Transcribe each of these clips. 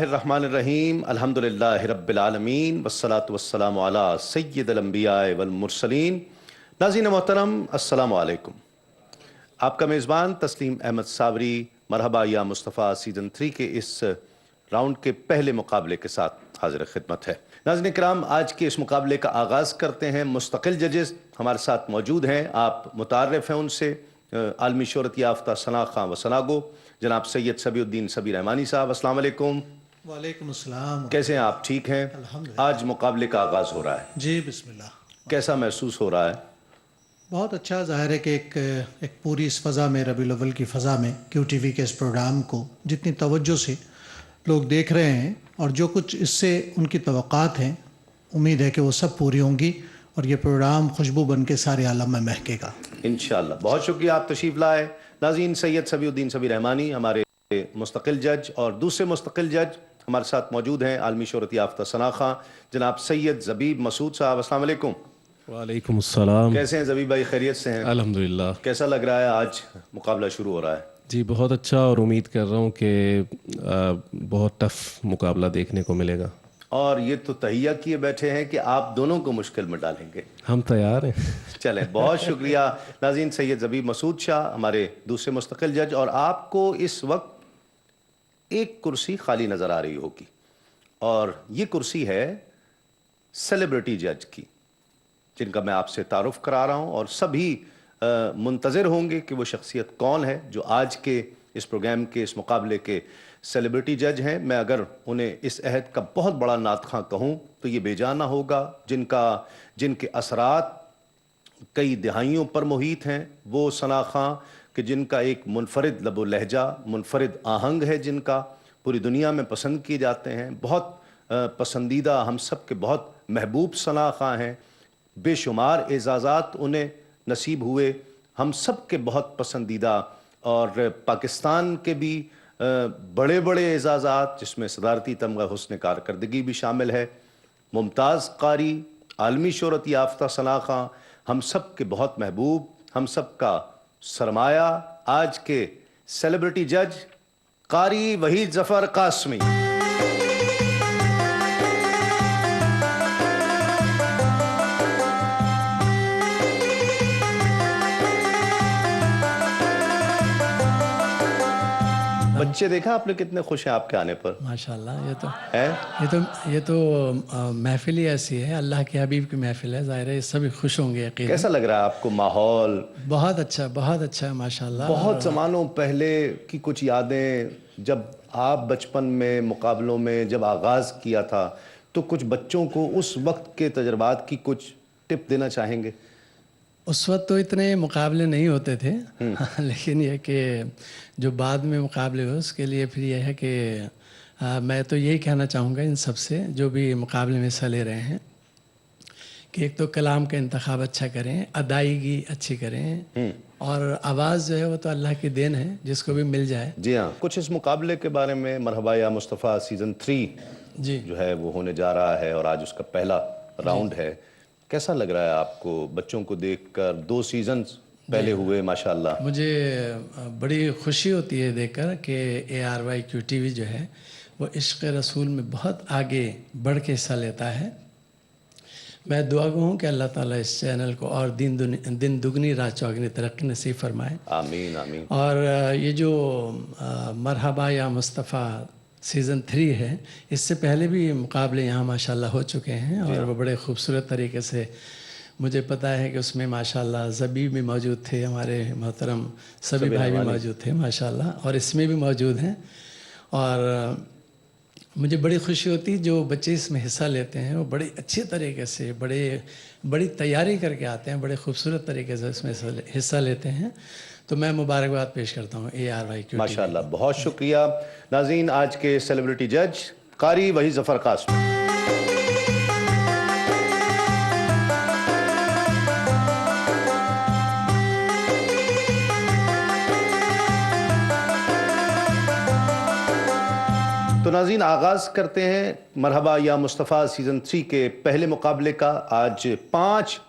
الرحمن الرحیم الحمدللہ رب العالمین والصلاة والسلام علی سید الانبیاء والمرسلین۔ ناظرین محترم السلام علیکم۔ آپ کا میزبان تسلیم احمد صابری مرحبا یا مصطفیٰ سیزن 3 کے اس راؤنڈ کے پہلے مقابلے کے ساتھ حاضر خدمت ہے۔ ناظرین کرام، آج کے اس مقابلے کا آغاز کرتے ہیں۔ مستقل ججز ہمارے ساتھ موجود ہیں، آپ متعارف ہیں ان سے، عالمی شہرت یافتہ ثنا خواں و ثناگو جناب سید صبی الدین صبی رحمانی صاحب۔ السلام علیکم۔ وعلیکم السلام۔ کیسے ہیں آپ؟ ٹھیک ہیں؟ الحمدللہ۔ آج مقابلے کا آغاز ہو رہا ہے، جی بسم اللہ۔ کیسا محسوس ہو رہا ہے؟ بہت اچھا، ظاہر ہے کہ ایک پوری اس فضا میں، ربیع الاول کی فضا میں کیو ٹی وی کے اس پروگرام کو جتنی توجہ سے لوگ دیکھ رہے ہیں اور جو کچھ اس سے ان کی توقعات ہیں، امید ہے کہ وہ سب پوری ہوں گی اور یہ پروگرام خوشبو بن کے سارے عالم میں مہکے گا انشاءاللہ۔ بہت شکریہ، آپ تشریف لائے۔ ناظرین، سید صبی الدین صبی رحمانی ہمارے مستقل جج، اور دوسرے مستقل جج ہمارے ساتھ موجود ہیں عالمی شہرت یافتہ ثنا خواں جناب سید زبیب مسعود صاحب۔ السلام علیکم۔ وعلیکم السلام۔ کیسے ہیں زبیب بھائی؟ خیریت سے ہیں؟ الحمدللہ۔ کیسا لگ رہا ہے آج مقابلہ شروع ہو رہا ہے؟ جی بہت اچھا، اور امید کر رہا ہوں کہ بہت ٹف مقابلہ دیکھنے کو ملے گا۔ اور یہ تو تہیہ کیے بیٹھے ہیں کہ آپ دونوں کو مشکل میں ڈالیں گے۔ ہم تیار ہیں۔ چلیں، بہت شکریہ ناظرین۔ سید زبیب مسعود شاہ ہمارے دوسرے مستقل جج، اور آپ کو اس وقت ایک کرسی خالی نظر آ رہی ہوگی، اور یہ کرسی ہے سیلیبریٹی جج کی، جن کا میں آپ سے تعارف کرا رہا ہوں، اور سبھی منتظر ہوں گے کہ وہ شخصیت کون ہے جو آج کے اس پروگرام کے اس مقابلے کے سیلیبریٹی جج ہیں۔ میں اگر انہیں اس عہد کا بہت بڑا نعت خواں کہوں تو یہ بے جانا ہوگا، جن کے اثرات کئی دہائیوں پر محیط ہیں، وہ ثنا خواں کہ جن کا ایک منفرد لب و لہجہ، منفرد آہنگ ہے، جن کا پوری دنیا میں پسند کیے جاتے ہیں، بہت پسندیدہ، ہم سب کے بہت محبوب ثنا خواں ہیں۔ بے شمار اعزازات انہیں نصیب ہوئے، ہم سب کے بہت پسندیدہ، اور پاکستان کے بھی بڑے بڑے اعزازات، جس میں صدارتی تمغہ حسن کارکردگی بھی شامل ہے، ممتاز قاری، عالمی شہرت یافتہ ثنا خواں، ہم سب کے بہت محبوب، ہم سب کا سرمایہ، آج کے سیلیبریٹی جج قاری وحید ظفر قاسمی۔ بچے دیکھا آپ نے کتنے خوش ہیں آپ کے آنے پر؟ ماشاءاللہ۔ ہے یہ تو محفل ہی ایسی ہے، اللہ کے حبیب کی محفل ہے، ظاہر ہے سبھی خوش ہوں گے یقیناً۔ کیسا لگ رہا ہے آپ کو ماحول؟ بہت اچھا، بہت اچھا ماشاءاللہ۔ بہت زمانوں پہلے کی کچھ یادیں، جب آپ بچپن میں مقابلوں میں جب آغاز کیا تھا، تو کچھ بچوں کو اس وقت کے تجربات کی کچھ ٹپ دینا چاہیں گے؟ اس وقت تو اتنے مقابلے نہیں ہوتے تھے، لیکن یہ کہ جو بعد میں مقابلے ہوئے اس کے لیے پھر یہ ہے کہ میں تو یہی کہنا چاہوں گا ان سب سے جو بھی مقابلے میں حصہ لے رہے ہیں کہ ایک تو کلام کا انتخاب اچھا کریں، ادائیگی اچھی کریں، اور آواز جو ہے وہ تو اللہ کی دین ہے، جس کو بھی مل جائے۔ جی ہاں، کچھ اس مقابلے کے بارے میں، مرحبا یا مصطفیٰ سیزن 3 جی جو ہے وہ ہونے جا رہا ہے، اور آج اس کا پہلا راؤنڈ ہے، کیسا لگ رہا ہے آپ کو بچوں کو دیکھ کر؟ 2 سیزنز پہلے ہوئے ماشاءاللہ۔ مجھے بڑی خوشی ہوتی ہے دیکھ کر کہ ARY کیو ٹی وی جو ہے وہ عشق رسول میں بہت آگے بڑھ کے حصہ لیتا ہے۔ میں دعا گو ہوں کہ اللہ تعالیٰ اس چینل کو اور دن دگنی رات چوگنی ترقی نصیب فرمائے۔ آمین آمین۔ اور یہ جو مرحبا یا مصطفیٰ سیزن 3 ہے، اس سے پہلے بھی مقابلے یہاں ماشاءاللہ ہو چکے ہیں، اور وہ بڑے خوبصورت طریقے سے، مجھے پتہ ہے کہ اس میں ماشاءاللہ زبیب بھی موجود تھے، ہمارے محترم سبی بھائی بھی موجود تھے ماشاءاللہ، اور اس میں بھی موجود ہیں، اور مجھے بڑی خوشی ہوتی جو بچے اس میں حصہ لیتے ہیں وہ بڑی اچھی طریقے سے، بڑی تیاری کر کے آتے ہیں، بڑے خوبصورت طریقے سے اس میں حصہ لیتے ہیں، تو میں مبارکباد پیش کرتا ہوں ARY کیو ٹی وی۔ ماشاءاللہ، بہت شکریہ ناظرین۔ آج کے سیلیبریٹی جج قاری وحید ظفر قاسمی۔ تو ناظرین، آغاز کرتے ہیں مرحبا یا مصطفیٰ سیزن 3 کے پہلے مقابلے کا۔ آج 5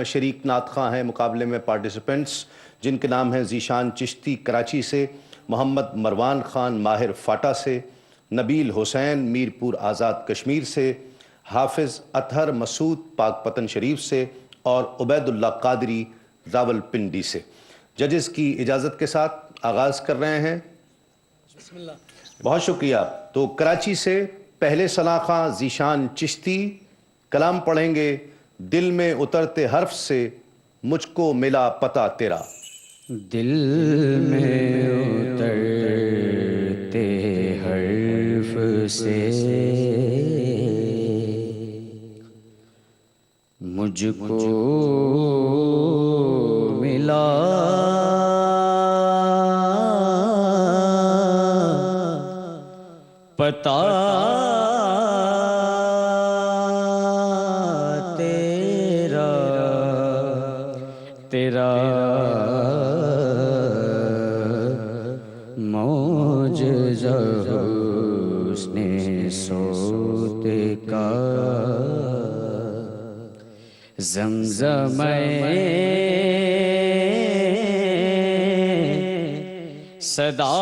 شریک نعت خواں ہیں مقابلے میں، پارٹیسپنٹس، جن کے نام ہیں ذیشان چشتی کراچی سے، محمد مروان خان ماہر فاٹا سے، نبیل حسین میر پور آزاد کشمیر سے، حافظ اطہر مسعود پاک پتن شریف سے اور عبید اللہ قادری راول پنڈی سے۔ ججز کی اجازت کے ساتھ آغاز کر رہے ہیں۔ بہت شکریہ۔ تو کراچی سے پہلے ثناء ذیشان چشتی کلام پڑھیں گے، دل میں اترتے حرف سے مجھ کو ملا پتہ تیرا۔ دل میں اترتے حرف سے مجھ کو ملا پتہ تیرا، تیرا معجزہ حسن صوت کا، زمزم صدا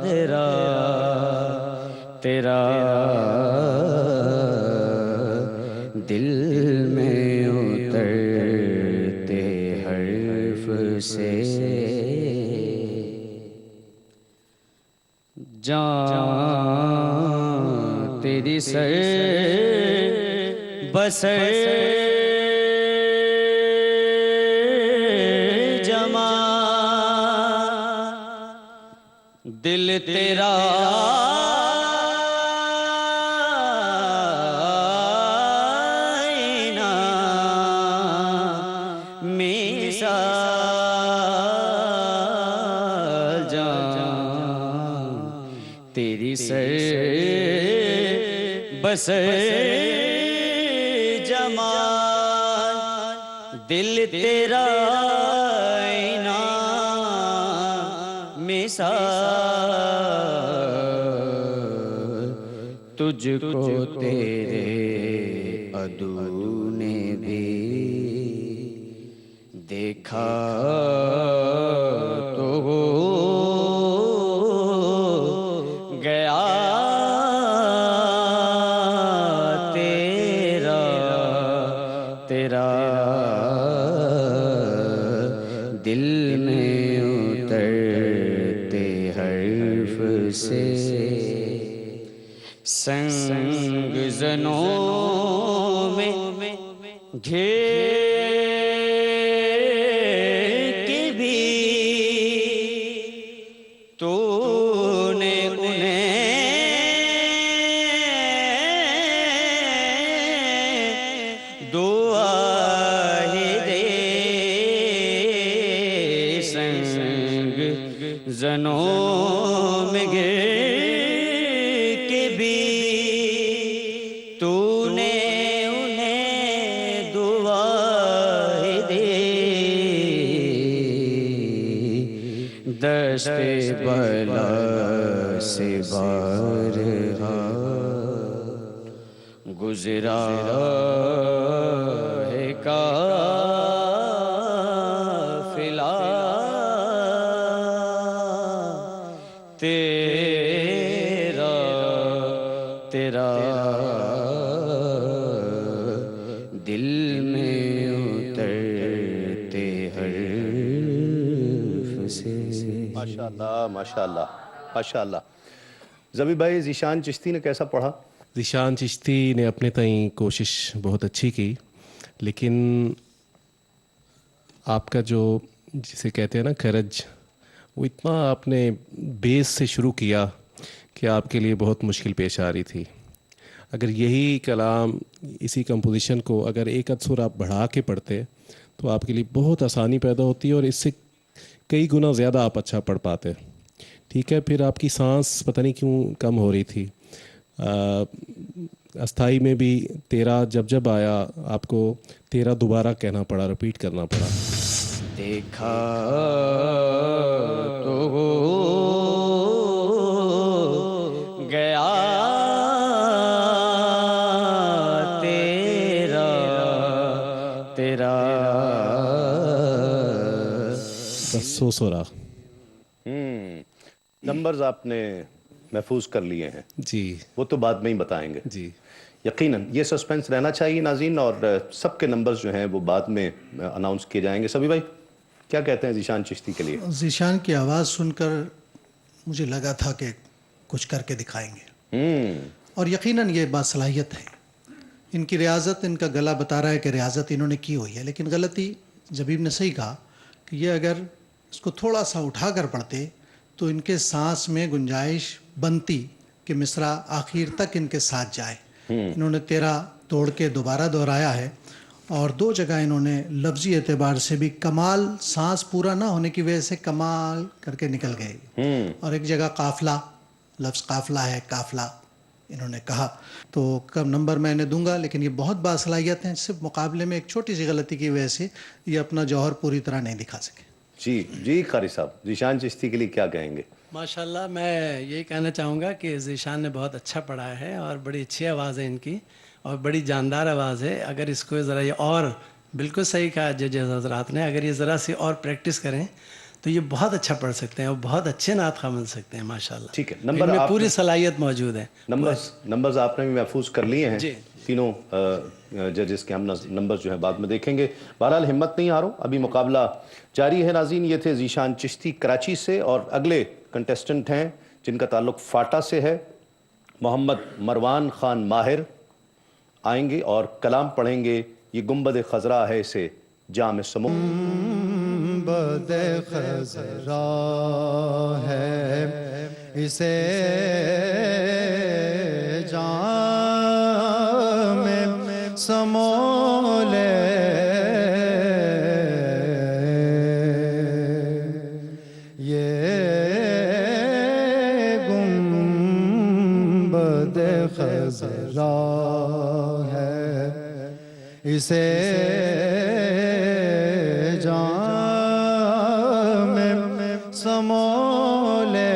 تیرا، تیرا دل میں اترتے حرف سے جان تیری سر بسر جمع، دل تیرا آئینہ مثال جان تیری سر بسر جمال، دل تیرا آئینہ مثال، تجھ کو تیرے عدو نے بھی دیکھا تو گیا تیرا، تیرا دل میں اترتے حرف سے سنگ زنوں میں گھیر کے بھی تو نے انہیں دعا ہی دے، سنگ زنوں میں گر کے بھی تو نے انہیں دعا ہی دے، دشت بلا سے بارہا گزرا ہے قافلہ تیرا، تیرا دل میں اترتے حرف سے۔ ماشاءاللہ ماشاءاللہ ماشاءاللہ۔ زبی بھائی ذیشان چشتی نے کیسا پڑھا؟ ذیشان چشتی نے اپنے تئیں کوشش بہت اچھی کی، لیکن آپ کا جو جسے کہتے ہیں نا کھرج، وہ اتنا آپ نے بیس سے شروع کیا کہ آپ کے لیے بہت مشکل پیش آ رہی تھی۔ اگر یہی کلام اسی کمپوزیشن کو اگر ایک ادسر آپ بڑھا کے پڑھتے تو آپ کے لیے بہت آسانی پیدا ہوتی ہے اور اس سے کئی گنا زیادہ آپ اچھا پڑھ پاتے۔ ٹھیک ہے، پھر آپ کی سانس پتہ نہیں کیوں کم ہو رہی تھی۔ استھائی میں بھی تیرا جب آیا آپ کو تیرا دوبارہ کہنا پڑا، رپیٹ کرنا پڑا۔ دیکھا تو گیا تیرا، تیرا بس سو رہا نمبرز آپ نے محفوظ کر لیے ہیں, جی وہ تو بعد میں ہی بتائیں گے. جی یقیناً یہ سسپینس رہنا چاہیے ناظرین, اور سب کے نمبرز جو ہیں وہ بعد میں اناؤنس کیے جائیں گے. سبھی بھائی کیا کہتے ہیں ذیشان چشتی کے لیے؟ ذیشان کی آواز سن کر مجھے لگا تھا کہ کچھ کر کے دکھائیں گے, اور یقیناً یہ باصلاحیت ہے. ان کی ریاضت, ان کا گلا بتا رہا ہے کہ ریاضت انہوں نے کی ہوئی ہے, لیکن غلطی جبیب نے صحیح کہا کہ یہ اگر اس کو تھوڑا سا اٹھا کر پڑھتے تو ان کے سانس میں گنجائش بنتی کہ مصرع آخر تک ان کے ساتھ جائے. انہوں نے 13 توڑ کے دوبارہ دہرایا ہے, اور 2 جگہ انہوں نے لفظی اعتبار سے بھی کمال, سانس پورا نہ ہونے کی وجہ سے کمال کر کے نکل گئے, اور ایک جگہ قافلہ, لفظ قافلہ ہے, قافلہ انہوں نے کہا. تو کم نمبر میں انہیں دوں گا, لیکن یہ بہت باصلاحیت ہیں. صرف مقابلے میں ایک چھوٹی سی غلطی کی وجہ سے یہ اپنا جوہر پوری طرح نہیں دکھا سکے. جی قاری صاحب, ذیشان چشتی کے لیے کیا کہیں گے؟ ماشاءاللہ میں یہی کہنا چاہوں گا کہ ذیشان نے بہت اچھا پڑھا ہے, اور بڑی اچھی آواز ہے ان کی, اور بڑی جاندار آواز ہے. اگر اس کو ذرا یہ اور, بالکل صحیح کہا ججز حضرات نے, اگر یہ ذرا سی اور پریکٹس کریں تو یہ بہت اچھا پڑھ سکتے ہیں, اور بہت اچھے نعت خواں بن سکتے ہیں ماشاءاللہ. ٹھیک ہے, ان میں پوری صلاحیت موجود ہے. نمبرز آپ نے بھی محفوظ کر لیے ہیں. جی. تینوں ججز کے ہم نمبر جو ہیں بعد میں دیکھیں گے. بہرحال ہمت نہیں ہارو, ابھی مقابلہ جاری ہے ناظرین. یہ تھے ذیشان چشتی کراچی سے, اور اگلے کنٹیسٹنٹ ہیں جن کا تعلق فاٹا سے ہے. محمد مروان خان ماہر آئیں گے اور کلام پڑھیں گے. یہ گنبد خضرا ہے اسے جام سمو. گنبد خضرا ہے اسے جام سمو لے, خضرا ہے اسے جام سمو لے,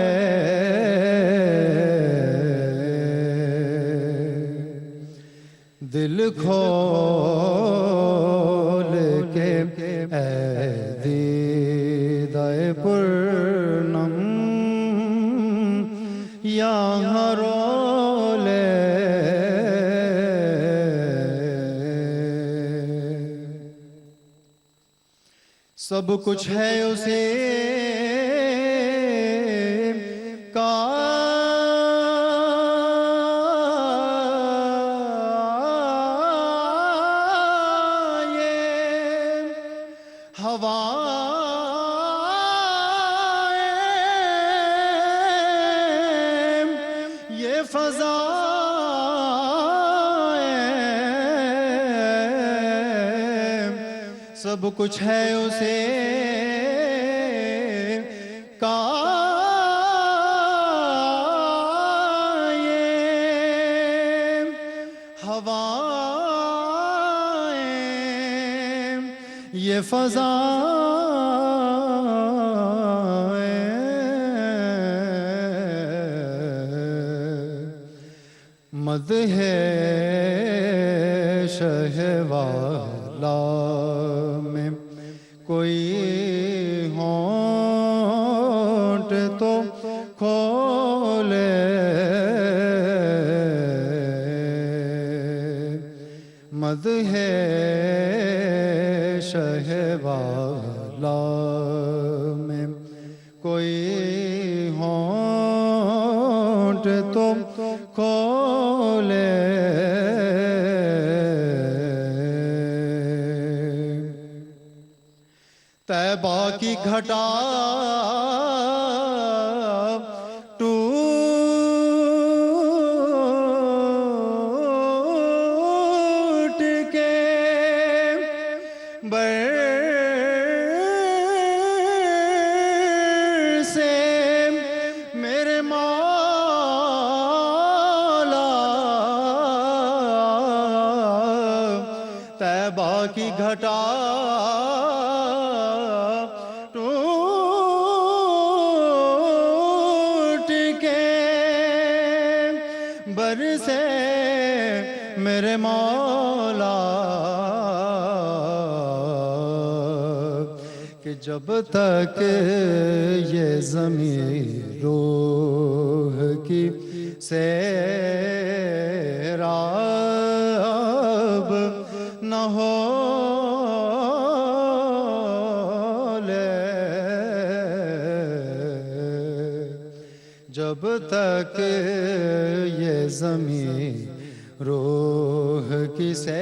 دل کھول کے اے دیدہ پرنم یہاں رو سب کچھ ہے اسے کا یہ ہوا یہ فضا سب کچھ ہے اسے کا یہ ہوائیں یہ فضائیں مدح شہوالا میں کوئی ہونٹ تو کھولے, مدح شہوالا میں کوئی ہونٹ تو کھولے, طیبہ کی گھٹا ٹوٹ کے برسے میرے مولا, طیبہ کی گھٹا برسے میرے مولا, کہ جب تک یہ زمین روح کی سیراب نہ ہو لے جب تک یہ زمین روح کی سیراب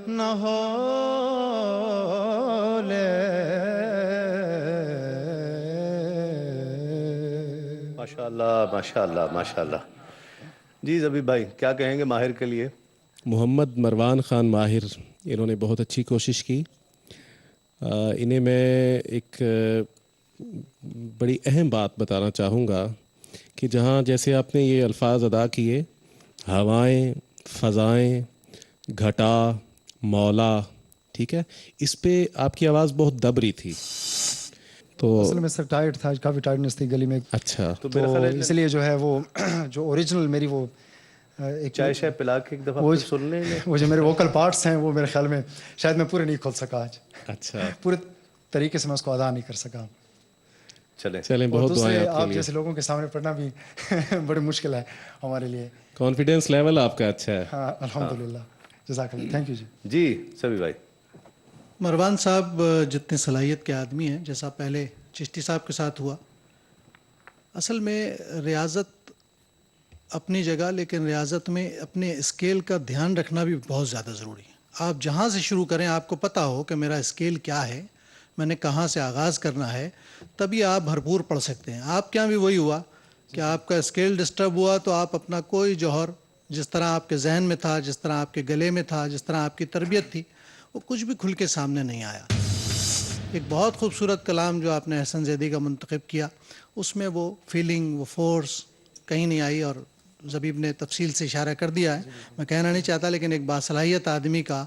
نہ ہو لے ماشاءاللہ ماشاءاللہ ماشاءاللہ. جی زبیب بھائی کیا کہیں گے ماہر کے لیے؟ محمد مروان خان ماہر انہوں نے بہت اچھی کوشش کی. انہیں میں ایک بڑی اہم بات بتانا چاہوں گا کہ جہاں جیسے آپ نے یہ الفاظ ادا کیے ہوائیں، فضائیں، گھٹا، مولا، ٹھیک ہے، اس پہ آپ کی آواز بہت دب رہی تھی. تو اصل میں سر ٹائٹ تھا، کافی ٹائٹنس تھی گلی میں، اچھا تو اس لیے جو ہے وہ جو اوریجنل میری وہ ایک چائے شائے پلا کے ایک دفعہ وہ پھر سن لیں گے. وہ جو میرے ووکل پارٹس ہیں وہ میرے خیال میں شاید میں پورے نہیں کھول سکا آج، اچھا پورے طریقے سے میں اس کو ادا نہیں کر سکا. چلیں چلیں، اور بہت دعائیں دوسرے آپ آپ کے لیے. جیسے لوگوں کے سامنے پڑھنا بھی بڑی مشکل ہے ہمارے لیے. کانفیڈینس لیول آپ کا اچھا ہے. ہاں الحمدللہ، جزاک اللہ، تھینک یو جی. جی سبھی بھائی. مروان صاحب جتنے صلاحیت کے آدمی ہیں، جیسا پہلے چشتی صاحب کے ساتھ ہوا، اصل میں ریاضت اپنی جگہ، لیکن ریاضت میں اپنے اسکیل کا دھیان رکھنا بھی بہت زیادہ ضروری ہے. آپ جہاں سے شروع کریں، آپ کو پتہ ہو کہ میرا اسکیل کیا ہے، میں نے کہاں سے آغاز کرنا ہے، تبھی آپ بھرپور پڑھ سکتے ہیں. آپ کے یہاں بھی وہی ہوا کہ آپ کا اسکیل ڈسٹرب ہوا تو آپ اپنا کوئی جوہر جس طرح آپ کے ذہن میں تھا، جس طرح آپ کے گلے میں تھا، جس طرح آپ کی تربیت تھی، وہ کچھ بھی کھل کے سامنے نہیں آیا. ایک بہت خوبصورت کلام جو آپ نے احسن زیدی کا منتخب کیا، اس میں وہ فیلنگ، وہ فورس کہیں نہیں آئی، اور زبیب نے تفصیل سے اشارہ کر دیا ہے. میں کہنا نہیں چاہتا، لیکن ایک باصلاحیت آدمی کا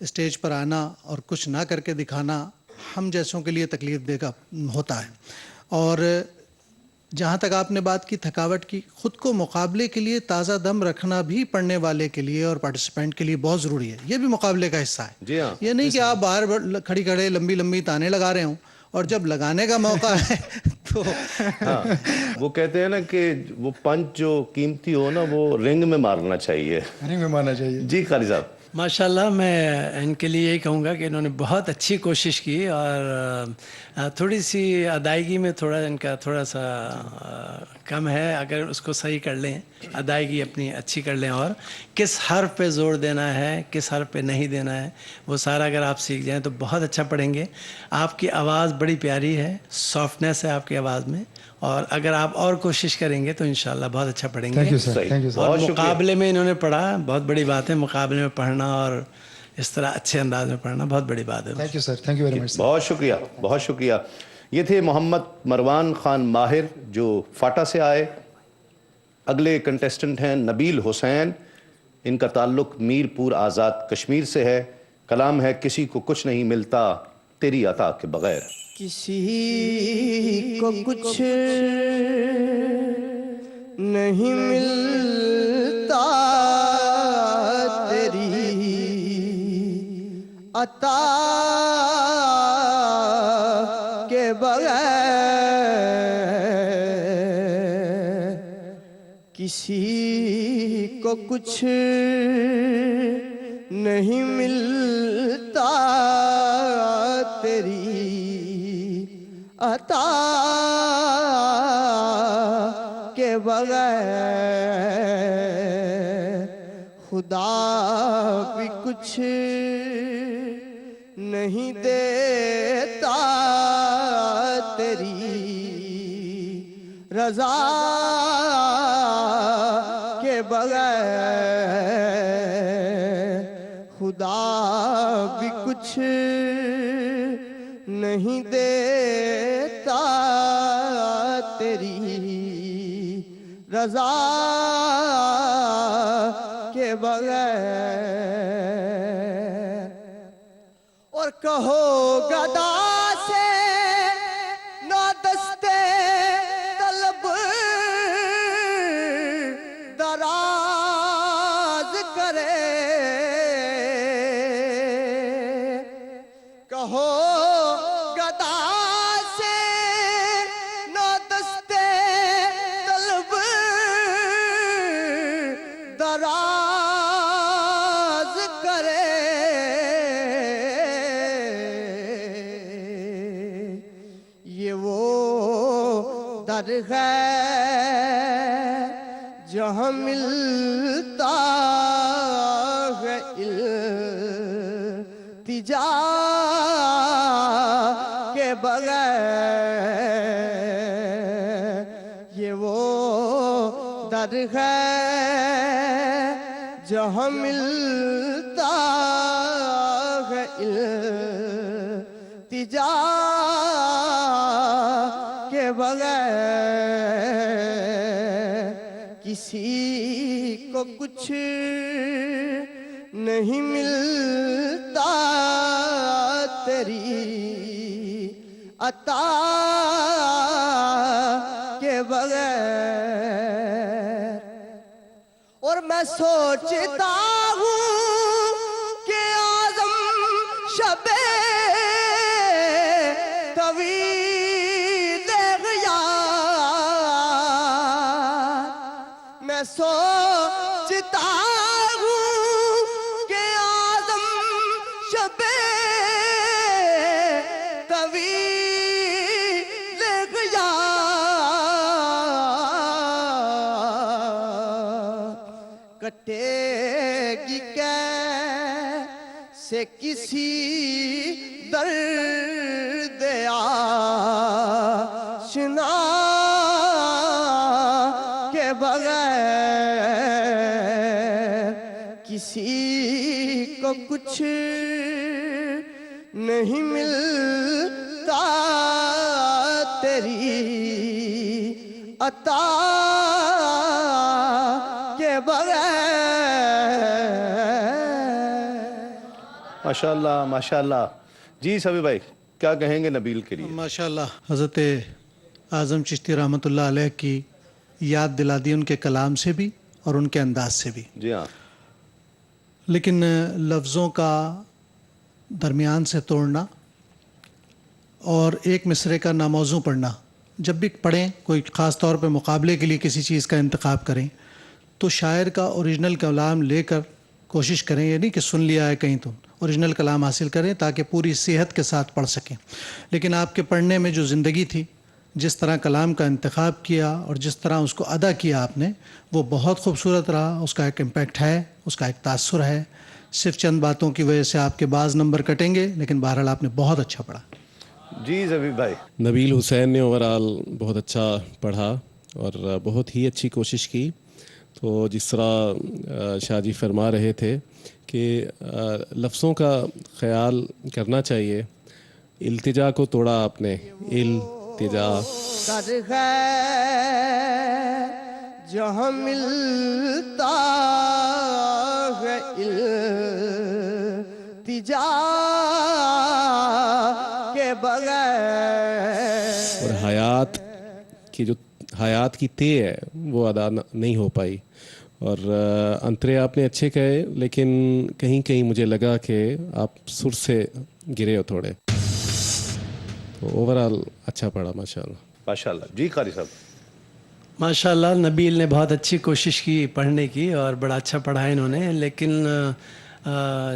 اسٹیج پر آنا اور کچھ نہ کر کے دکھانا ہم جیسوں کے لیے تکلیف دہ کا ہوتا ہے. اور جہاں تک آپ نے بات کی تھکاوٹ کی، خود کو مقابلے کے لیے تازہ دم رکھنا بھی پڑھنے والے کے لیے اور پارٹیسپینٹ کے لیے بہت ضروری ہے. یہ بھی مقابلے کا حصہ ہے. جی ہاں. یہ نہیں کہ آپ باہر کھڑی کھڑے لمبی لمبی تانے لگا رہے ہوں اور جب لگانے کا موقع ہے تو ہاں وہ کہتے ہیں نا کہ وہ پنچ جو قیمتی ہو نا وہ رنگ میں مارنا چاہیے. رنگ میں ماننا چاہیے. جی قاری صاحب. ماشاءاللہ میں ان کے لیے یہی کہوں گا کہ انہوں نے بہت اچھی کوشش کی، اور تھوڑی سی ادائیگی میں ان کا تھوڑا سا کم ہے. اگر اس کو صحیح کر لیں، ادائیگی اپنی اچھی کر لیں، اور کس حرف پہ زور دینا ہے، کس حرف پہ نہیں دینا ہے، وہ سارا اگر آپ سیکھ جائیں تو بہت اچھا پڑھیں گے. آپ کی آواز بڑی پیاری ہے، سافٹنیس ہے آپ کی آواز میں، اور اگر آپ اور کوشش کریں گے تو انشاءاللہ بہت اچھا پڑھیں گے. تھینک یو سر، صحیح. تھینک یو سر. اور بہت شکریہ. مقابلے میں انہوں نے پڑھا، بہت بڑی بات ہے. مقابلے میں پڑھنا اور اس طرح اچھے انداز میں پڑھنا بہت بڑی بات ہے. Thank you sir, thank you very much sir. بہت شکریہ بہت شکریہ. یہ تھے محمد مروان خان ماہر جو فاٹا سے آئے. اگلے کنٹیسٹنٹ ہیں نبیل حسین. ان کا تعلق میر پور آزاد کشمیر سے ہے. کلام ہے کسی کو کچھ نہیں ملتا تیری عطا کے بغیر. کسی کو کچھ نہیں ملتا تیری عطا کے بغیر. کسی کو کچھ نہیں ملتا تیری عطا کے بغیر. خدا بھی کچھ نہیں دیتا تیری رضا کے بغیر. خدا بھی کچھ نہیں دیتا تیری رضا کے بغیر. اور کہو گدا سے نہ دستے طلب دراز کرے. کہو راز کرے یہ وہ در ہے جہاں ملتا ہے التجا کے بغیر یہ وہ در ہے جہاں ملتا ہے التجا کے بغیر کسی کو کچھ نہیں ملتا تیری عطا کے بغیر اور میں سوچتا ہوں کہ اعظم شب طویل غیار میں سوچتا ہوں کہ اعظم شب طویل غیار کٹے گی کیسے کسی درد آشنا کے بغیر کسی کو کچھ نہیں ملتا تیری عطا کے بغیر ماشاءاللہ ماشاءاللہ. جی سبھی بھائی کیا کہیں گے نبیل کے لیے؟ ماشاءاللہ حضرت اعظم چشتی رحمۃ اللہ علیہ کی یاد دلا دی ان کے کلام سے بھی اور ان کے انداز سے بھی. جی ہاں. لیکن لفظوں کا درمیان سے توڑنا اور ایک مصرے کا ناموزوں پڑھنا، جب بھی پڑھیں کوئی خاص طور پہ مقابلے کے لیے کسی چیز کا انتخاب کریں تو شاعر کا اوریجنل کلام لے کر کوشش کریں، یہ نہیں کہ سن لیا ہے کہیں تو اوریجنل کلام حاصل کریں تاکہ پوری صحت کے ساتھ پڑھ سکیں. لیکن آپ کے پڑھنے میں جو زندگی تھی، جس طرح کلام کا انتخاب کیا اور جس طرح اس کو ادا کیا آپ نے، وہ بہت خوبصورت رہا. اس کا ایک امپیکٹ ہے، اس کا ایک تاثر ہے. صرف چند باتوں کی وجہ سے آپ کے بعض نمبر کٹیں گے، لیکن بہرحال آپ نے بہت اچھا پڑھا. جی زبیب بھائی. نبیل حسین نے اوورآل بہت اچھا پڑھا اور بہت ہی اچھی کوشش کی. تو جس طرح شاہ جی فرما رہے تھے کہ لفظوں کا خیال کرنا چاہیے. التجا کو توڑا آپ نے، التجا. در ہے جہاں ملتا ہے التجا کے بغیر اور حیات کی تے ہے وہ ادا نہیں ہو پائی. اور انترے آپ نے اچھے کہے، لیکن کہیں کہیں مجھے لگا کہ آپ سر سے گرے ہو تھوڑے. تو اوورآل اچھا پڑھا ماشاءاللہ. ماشاءاللہ. جی قاری صاحب. ماشاءاللہ نبیل نے بہت اچھی کوشش کی پڑھنے کی اور بڑا اچھا پڑھا انہوں نے. لیکن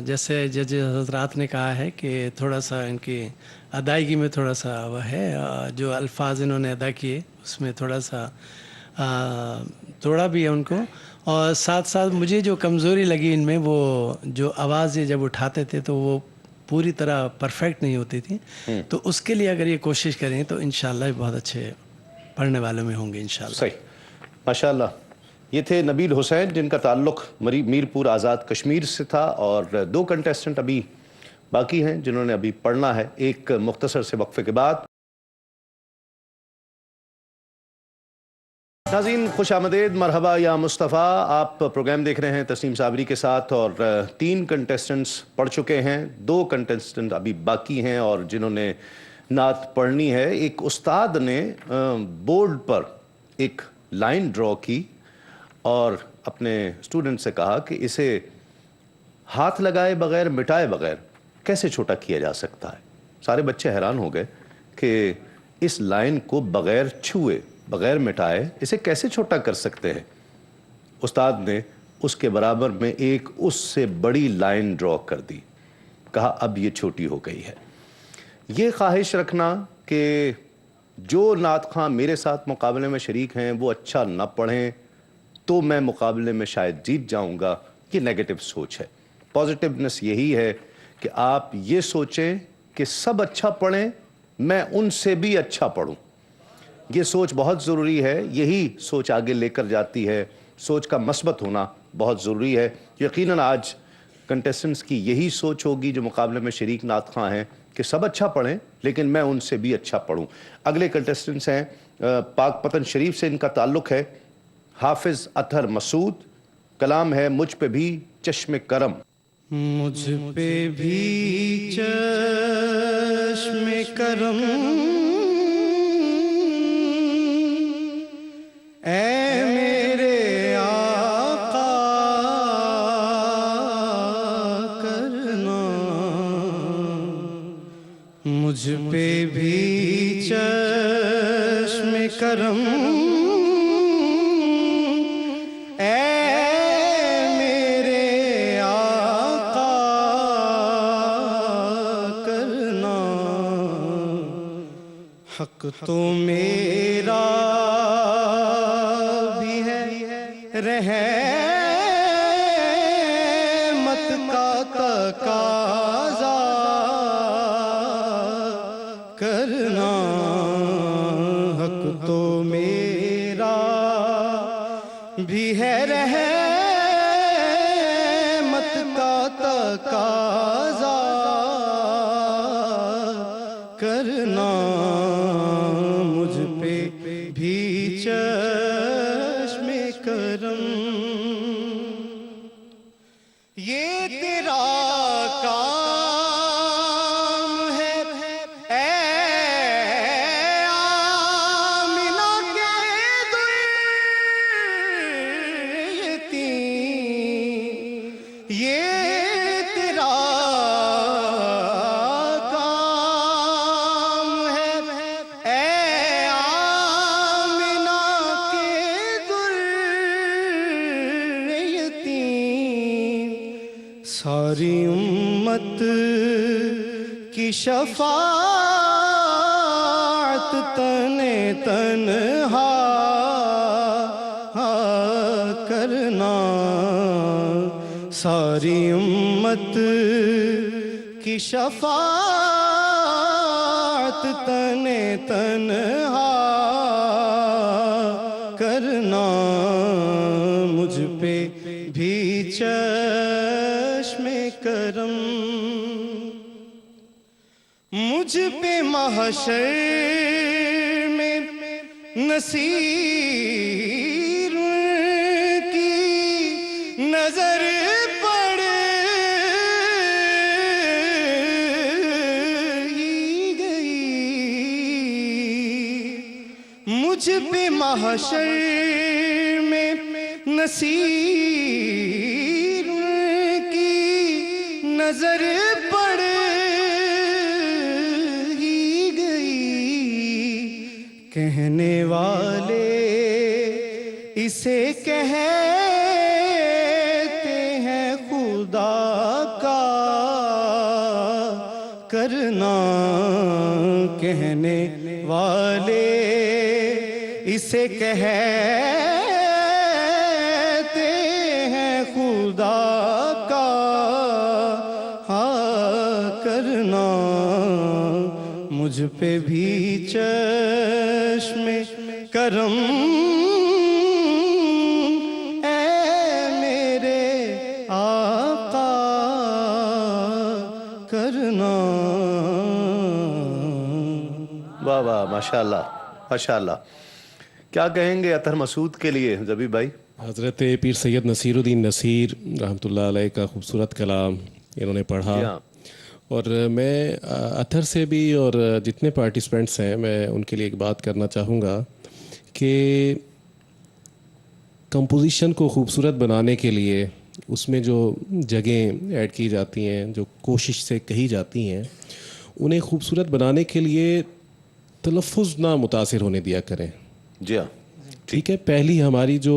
جیسے جج حضرات نے کہا ہے کہ تھوڑا سا ان کی ادائیگی میں تھوڑا سا وہ ہے، جو الفاظ انہوں نے ادا کیے اس میں تھوڑا سا توڑا بھی ہے ان کو. اور ساتھ ساتھ مجھے جو کمزوری لگی ان میں، وہ جو آواز یہ جب اٹھاتے تھے تو وہ پوری طرح پرفیکٹ نہیں ہوتی تھی. تو اس کے لیے اگر یہ کوشش کریں تو انشاءاللہ بہت اچھے پڑھنے والوں میں ہوں گے انشاءاللہ. صحیح. ماشاءاللہ. یہ تھے نبیل حسین جن کا تعلق میرپور آزاد کشمیر سے تھا. اور 2 کنٹیسٹنٹ ابھی باقی ہیں جنہوں نے ابھی پڑھنا ہے. ایک مختصر سے وقفے کے بعد. ناظرین خوش آمدید، مرحبا یا مصطفیٰ. آپ پروگرام دیکھ رہے ہیں تسنیم صابری کے ساتھ اور 3 کنٹیسٹنٹس پڑھ چکے ہیں، 2 کنٹیسٹنٹ ابھی باقی ہیں اور جنہوں نے نعت پڑھنی ہے. ایک استاد نے بورڈ پر ایک لائن ڈرا کی اور اپنے اسٹوڈنٹ سے کہا کہ اسے ہاتھ لگائے بغیر، مٹائے بغیر کیسے چھوٹا کیا جا سکتا ہے. سارے بچے حیران ہو گئے کہ اس لائن کو بغیر چھوئے، بغیر مٹائے اسے کیسے چھوٹا کر سکتے ہیں. استاد نے اس کے برابر میں ایک اس سے بڑی لائن ڈرا کر دی. کہا اب یہ چھوٹی ہو گئی ہے. یہ خواہش رکھنا کہ جو نعت خواں میرے ساتھ مقابلے میں شریک ہیں وہ اچھا نہ پڑھیں تو میں مقابلے میں شاید جیت جاؤں گا، یہ نیگیٹو سوچ ہے. پازیٹیونس یہی ہے کہ آپ یہ سوچیں کہ سب اچھا پڑھیں، میں ان سے بھی اچھا پڑھوں. یہ سوچ بہت ضروری ہے. یہی سوچ آگے لے کر جاتی ہے. سوچ کا مثبت ہونا بہت ضروری ہے. یقیناً آج کنٹیسٹنٹس کی یہی سوچ ہوگی جو مقابلے میں شریک نعت خواں ہیں کہ سب اچھا پڑھیں لیکن میں ان سے بھی اچھا پڑھوں. اگلے کنٹیسٹنٹس ہیں پاک پتن شریف سے ان کا تعلق ہے. حافظ اطہر مسعود. کلام ہے مجھ پہ بھی چشم کرم. مجھ پہ بھی چشم کرم اے میرے آقا کرنا، مجھ پہ بھی چشم کرم حق تو میرا بھی ہے رحمت کا تقاضا کرنا. حق تو میرا بھی ہے رحمت کا تقاضا کرنا. مجھ پہ بھی چشم کرم. یہ تیرا کام ہے اے آمنہ کے در یتیم. یہ تیرا ساری امت کی شفاعت تنے تنہا کرنا. ساری امت کی شفاعت تنے تنہا کرنا. مجھ پہ بھی چشم کرم. مجھ پہ محشر میں نصیر کی نظر پڑ ہی گئی. مجھ پہ محشر میں نصیر کی نظر پڑ ہی گئی. کہنے والے اسے کہتے ہیں خدا کا کرنا. کہنے والے اسے کہتے ہیں خدا کا کرنا. مجھ پہ بھی چشم کرم اے میرے آقا کرنا. واہ واہ، ماشاءاللہ ماشاءاللہ. کیا کہیں گے اطہر مسعود کے لیے زبی بھائی؟ حضرت پیر سید نصیر الدین نصیر رحمۃ اللہ علیہ کا خوبصورت کلام انہوں نے پڑھا. اور میں اطہر سے بھی اور جتنے پارٹیسپینٹس ہیں میں ان کے لیے ایک بات کرنا چاہوں گا کہ کمپوزیشن کو خوبصورت بنانے کے لیے اس میں جو جگہیں ایڈ کی جاتی ہیں، جو کوشش سے کہی جاتی ہیں، انہیں خوبصورت بنانے کے لیے تلفظ نہ متاثر ہونے دیا کریں. جی ہاں، ٹھیک ہے. پہلی ہماری جو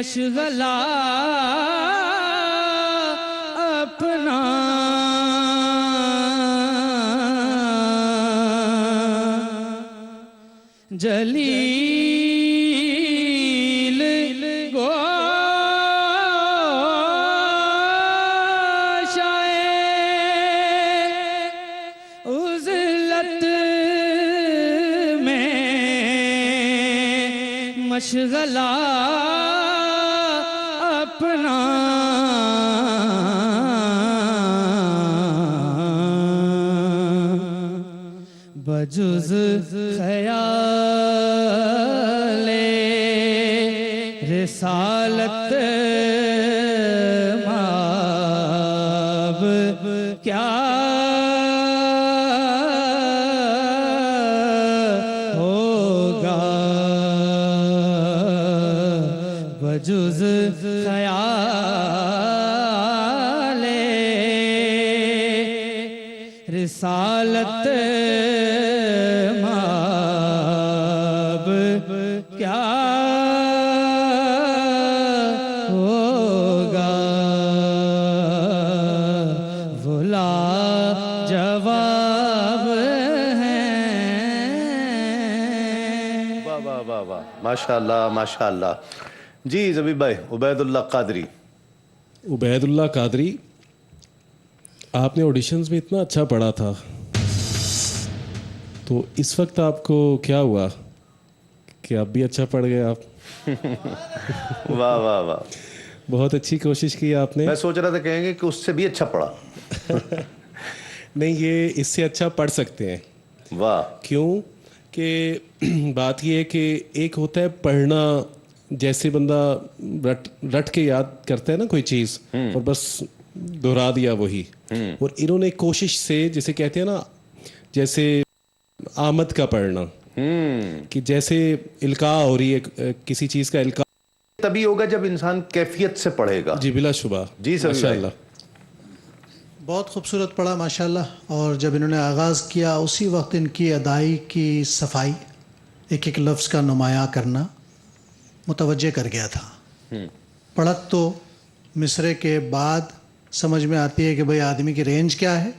مشغلہ اپنا جلیل گوشائے عزلت میں مشغلہ اپنا بجز خیال رسالت ماب کیا ہوگا بجز خیال رسالت ماب کیا ہوگا بلا جواب ہیں واہ واہ واہ واہ، ماشاء اللہ ماشاء اللہ. جی زبیب بھائی، عبید اللہ قادری. عبید اللہ قادری، آپ نے آڈیشنز میں اتنا اچھا پڑھا تھا، تو اس وقت آپ کو کیا ہوا کہ اب بھی اچھا پڑھ گئے آپ؟ واہ واہ واہ، بہت اچھی کوشش کی آپ نے. میں سوچ رہا تھا کہیں گے کہ اس سے بھی اچھا پڑھا. نہیں، یہ اس سے اچھا پڑھ سکتے ہیں. واہ. کیوں کہ بات یہ ہے کہ ایک ہوتا ہے پڑھنا، جیسے بندہ رٹ کے یاد کرتا ہے نا کوئی چیز اور بس دہرا دیا وہی، اور انہوں نے کوشش سے، جسے کہتے ہیں نا، جیسے آمد کا پڑھنا، کہ جیسے القاء ہو رہی ہے کسی چیز کا القاء تبھی ہوگا جب انسان کیفیت سے پڑھے گا. جی بلا شبہ. جی سر، ماشاء اللہ. بہت خوبصورت پڑھا ماشاءاللہ. اور جب انہوں نے آغاز کیا اسی وقت ان کی ادائی کی صفائی، ایک ایک لفظ کا نمایاں کرنا متوجہ کر گیا تھا. پڑھت تو مصرے کے بعد سمجھ میں آتی ہے کہ بھئی آدمی کی رینج کیا ہے،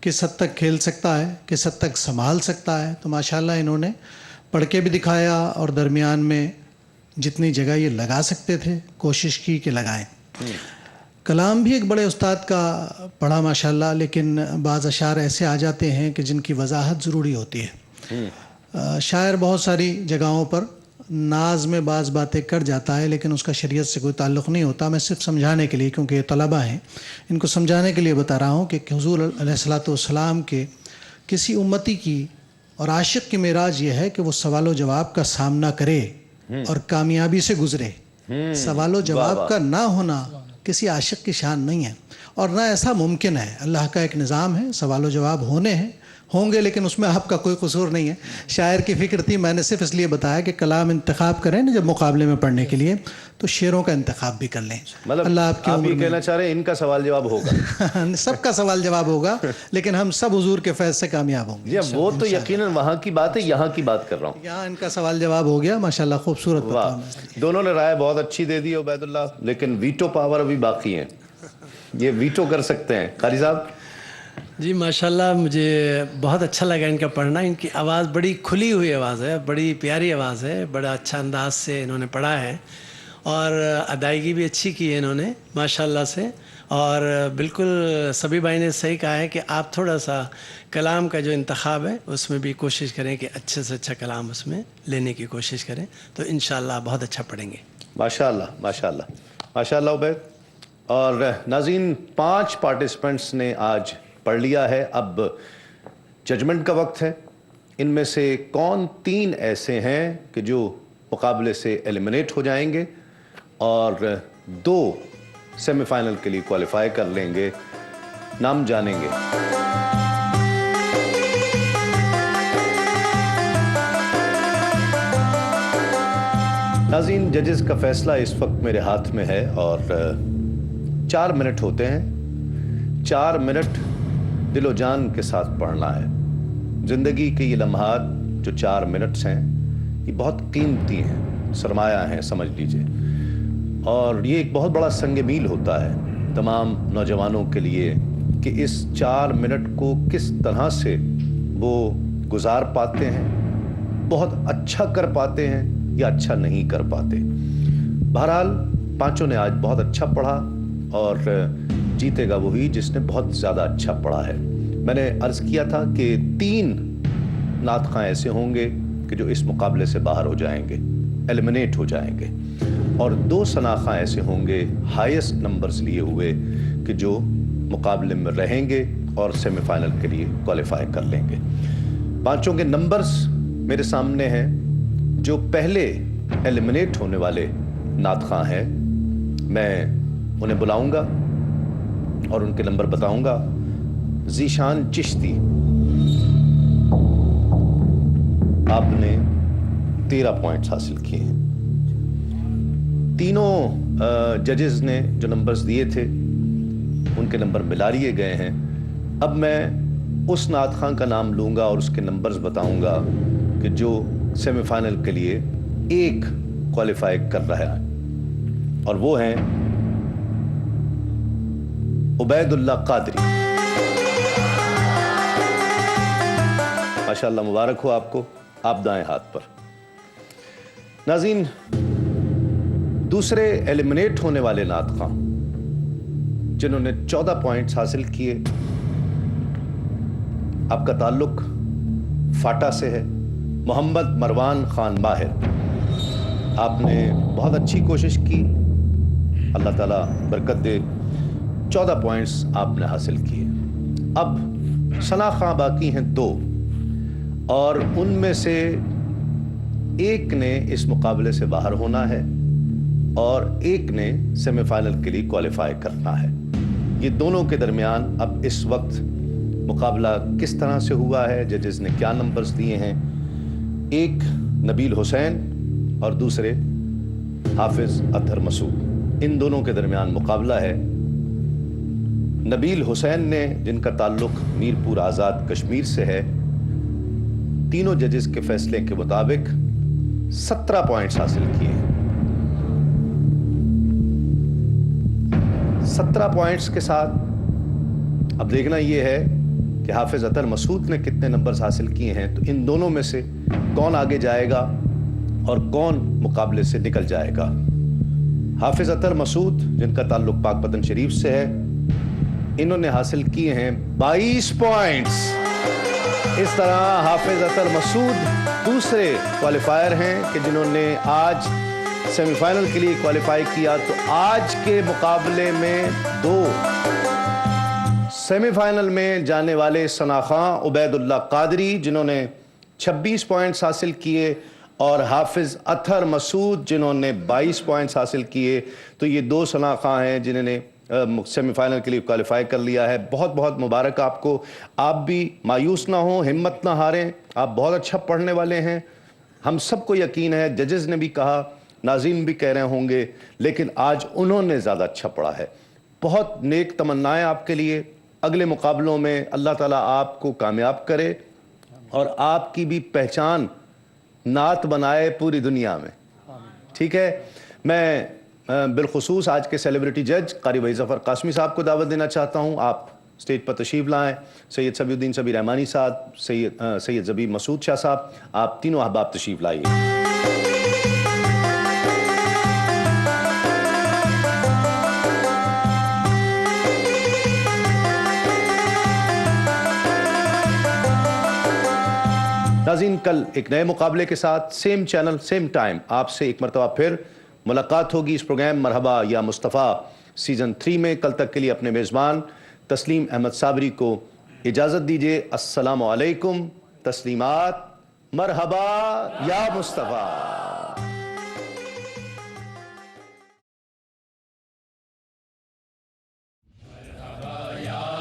کس حد تک کھیل سکتا ہے، کس حد تک سنبھال سکتا ہے. تو ماشاءاللہ انہوں نے پڑھ کے بھی دکھایا اور درمیان میں جتنی جگہ یہ لگا سکتے تھے کوشش کی کہ لگائیں. کلام بھی ایک بڑے استاد کا پڑھا ماشاءاللہ، لیکن بعض اشعار ایسے آ جاتے ہیں کہ جن کی وضاحت ضروری ہوتی ہے. شاعر بہت ساری جگہوں پر ناز میں بعض باتیں کر جاتا ہے، لیکن اس کا شریعت سے کوئی تعلق نہیں ہوتا. میں صرف سمجھانے کے لیے، کیونکہ یہ طلبہ ہیں، ان کو سمجھانے کے لیے بتا رہا ہوں کہ حضور علیہ الصلوۃ والسلام کے کسی امتی کی اور عاشق کی معراج یہ ہے کہ وہ سوال و جواب کا سامنا کرے اور کامیابی سے گزرے. سوال و جواب کا نہ ہونا کسی عاشق کی شان نہیں ہے، اور نہ ایسا ممکن ہے. اللہ کا ایک نظام ہے، سوال و جواب ہونے ہیں، ہوں گے، لیکن اس میں آپ کا کوئی قصور نہیں ہے. شاعر کی فکر تھی، میں نے صرف اس لیے بتایا کہ کلام انتخاب کریں نا جب مقابلے میں پڑھنے کے لیے، تو شعروں کا انتخاب بھی کر لیں. مطلب اللہ آپ کی آپ عمر یہ میں کہنا چاہ رہے ہیں ان کا سوال جواب ہوگا. سب کا سوال جواب ہوگا، لیکن ہم سب حضور کے فیض سے کامیاب ہوں گے. جی وہ تو یقیناً وہاں کی بات ہے، یہاں کی بات کر رہا ہوں. یہاں ان کا سوال جواب ہو گیا ماشاءاللہ. خوبصورت واہ، بتاؤ. دونوں نے رائے بہت اچھی دے دی عبید اللہ، لیکن ویٹو پاور ابھی باقی ہے. یہ ویٹو کر سکتے ہیں قاری صاحب. جی ماشاءاللہ، مجھے بہت اچھا لگا ان کا پڑھنا. ان کی آواز بڑی کھلی ہوئی آواز ہے، بڑی پیاری آواز ہے، بڑا اچھا انداز سے انہوں نے پڑھا ہے، اور ادائیگی بھی اچھی کی ہے انہوں نے ماشاءاللہ سے. اور بالکل سبھی بھائی نے صحیح کہا ہے کہ آپ تھوڑا سا کلام کا جو انتخاب ہے اس میں بھی کوشش کریں کہ اچھے سے اچھا کلام اس میں لینے کی کوشش کریں، تو انشاءاللہ بہت اچھا پڑھیں گے. ماشاءاللہ ماشاءاللہ ماشاءاللہ عبید. اور ناظرین، 5 پارٹیسپنٹس نے آج پڑھ لیا ہے. اب ججمنٹ کا وقت ہے. ان میں سے کون 3 ایسے ہیں کہ جو مقابلے سے ایلیمنیٹ ہو جائیں گے اور 2 سیمی فائنل کے لیے کوالیفائی کر لیں گے. نام جانیں گے. ناظرین، ججز کا فیصلہ اس وقت میرے ہاتھ میں ہے، اور 4 منٹ ہوتے ہیں. 4 منٹ دل و جان کے ساتھ پڑھنا ہے. زندگی کے یہ لمحات جو 4 منٹس ہیں، یہ بہت قیمتی ہیں، سرمایہ ہیں، سمجھ لیجئے. اور یہ ایک بہت بڑا سنگ میل ہوتا ہے تمام نوجوانوں کے لیے کہ اس 4 منٹ کو کس طرح سے وہ گزار پاتے ہیں، بہت اچھا کر پاتے ہیں یا اچھا نہیں کر پاتے۔ بہرحال پانچوں نے آج بہت اچھا پڑھا اور جیتے گا وہی جس نے بہت زیادہ اچھا پڑھا ہے۔ میں نے عرض کیا تھا کہ 3 نعت خواں ایسے ہوں گے کہ جو اس مقابلے سے باہر ہو جائیں گے، ایلیمنیٹ ہو جائیں گے، اور 2 ثنا خواں ایسے ہوں گے ہائیسٹ نمبرز لیے ہوئے کہ جو مقابلے میں رہیں گے اور سیمی فائنل کے لیے کوالیفائی کر لیں گے۔ پانچوں کے نمبرز میرے سامنے ہیں۔ جو پہلے ایلیمنیٹ ہونے والے نعت خواں ہیں میں انہیں بلاؤں گا اور ان کے نمبر بتاؤں گا۔ ذیشان چشتی، آپ نے 13 پوائنٹس حاصل کیے ہیں۔ تینوں ججز نے جو نمبرز دیے تھے ان کے نمبر ملا لیے گئے ہیں۔ اب میں اس نعت خواں کا نام لوں گا اور اس کے نمبرز بتاؤں گا کہ جو سیمی فائنل کے لیے 1 کوالیفائی کر رہا ہے، اور وہ ہیں عبید اللہ قادری۔ ماشاءاللہ، مبارک ہو آپ کو، آپ دائیں ہاتھ پر۔ ناظرین، دوسرے ایلیمنیٹ ہونے والے نعت خواں جنہوں نے 14 پوائنٹس حاصل کیے، آپ کا تعلق فاٹا سے ہے، محمد مروان خان ماہر۔ آپ نے بہت اچھی کوشش کی، اللہ تعالیٰ برکت دے، 14 پوائنٹس آپ نے حاصل کیے۔ اب ثنا خواں باقی ہیں 2، اور ان میں سے ایک نے اس مقابلے سے باہر ہونا ہے اور ایک نے سیمی فائنل کے لیے کوالیفائی کرنا ہے۔ یہ دونوں کے درمیان اب اس وقت مقابلہ کس طرح سے ہوا ہے، ججز نے کیا نمبرز دیے ہیں۔ ایک نبیل حسین اور دوسرے حافظ اطہر مسعود، ان دونوں کے درمیان مقابلہ ہے۔ نبیل حسین نے، جن کا تعلق میرپور آزاد کشمیر سے ہے، تینوں ججز کے فیصلے کے مطابق 17 پوائنٹس حاصل کیے ہیں۔ 17 پوائنٹس کے ساتھ اب دیکھنا یہ ہے کہ حافظ اطہر مسعود نے کتنے نمبرز حاصل کیے ہیں، تو ان دونوں میں سے کون آگے جائے گا اور کون مقابلے سے نکل جائے گا۔ حافظ اطہر مسعود، جن کا تعلق پاک پتن شریف سے ہے، انہوں نے حاصل کیے ہیں 22 پوائنٹس۔ اس طرح حافظ اطہر مسعود دوسرے کوالیفائر ہیں کہ جنہوں نے آج سیمی فائنل کے لیے کوالیفائی کیا۔ تو آج کے مقابلے میں 2 سیمی فائنل میں جانے والے ثنا خواں عبید اللہ قادری، جنہوں نے 26 پوائنٹس حاصل کیے، اور حافظ اطہر مسعود، جنہوں نے 22 پوائنٹس حاصل کیے۔ تو یہ 2 ثنا خواں ہیں جنہوں نے سیمی فائنل کے لیے کوالیفائی کر لیا ہے۔ بہت بہت مبارک آپ کو۔ آپ بھی مایوس نہ ہوں، ہمت نہ ہاریں، آپ بہت اچھا پڑھنے والے ہیں، ہم سب کو یقین ہے۔ ججز نے بھی کہا، ناظرین بھی کہہ رہے ہوں گے، لیکن آج انہوں نے زیادہ اچھا پڑھا ہے۔ بہت نیک تمنائیں آپ کے لیے، اگلے مقابلوں میں اللہ تعالیٰ آپ کو کامیاب کرے اور آپ کی بھی پہچان نعت بنائے پوری دنیا میں، ٹھیک ہے۔ میں بالخصوص آج کے سیلیبریٹی جج قاری وحید ظفر قاسمی صاحب کو دعوت دینا چاہتا ہوں، آپ اسٹیج پر تشریف لائیں۔ سید صفی الدین صبی رحمانی صاحب، سید زبیب مسعود شاہ صاحب، آپ تینوں احباب تشریف لائیے۔ ناظرین، کل ایک نئے مقابلے کے ساتھ سیم چینل سیم ٹائم آپ سے ایک مرتبہ پھر ملاقات ہوگی اس پروگرام مرحبا یا مصطفیٰ سیزن 3 میں۔ کل تک کے لیے اپنے میزبان تسلیم احمد صابری کو اجازت دیجیے۔ السلام علیکم، تسلیمات، مرحبا یا مصطفیٰ۔ یا